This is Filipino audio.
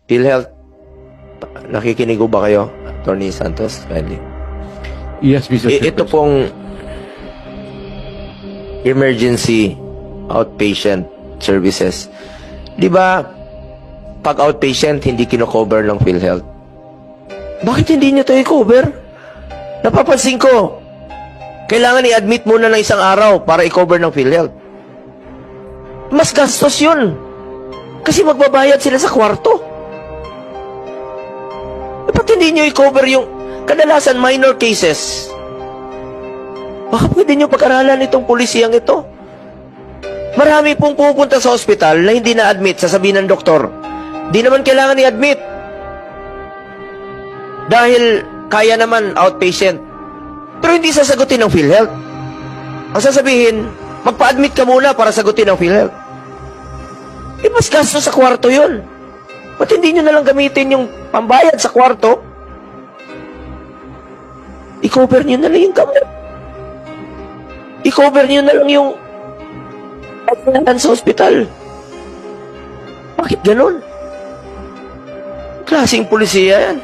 PhilHealth, nakikinig ba kayo, Attorney Santos? Kindly. Yes, Mr. Ito Chairperson. pong emergency outpatient services. Di ba, pag outpatient, hindi kino-cover ng PhilHealth? Bakit hindi nyo ito i-cover? Napapansin ko, kailangan i-admit muna ng isang araw para i-cover ng PhilHealth. Mas gastos yun. Kasi magbabayad sila sa kwarto. Ba't hindi nyo i-cover yung kadalasan minor cases? Baka pwede nyo pag-aralan itong pulisiyang ito. Marami pong pupunta sa ospital na hindi na-admit, sasabihin ng doktor. Di naman kailangan i-admit. Dahil kaya naman outpatient. Pero hindi sasagutin ng PhilHealth. Ang sasabihin, magpa-admit ka muna para sagutin ng PhilHealth. Mas gasto sa kwarto yun. Ba't hindi nyo nalang gamitin yung pambayad sa kwarto? I-cover nyo na lang yung gamot. I-cover nyo na lang yung pagkalan sa ospital. Bakit ganun? Klaseng pulisiya yan.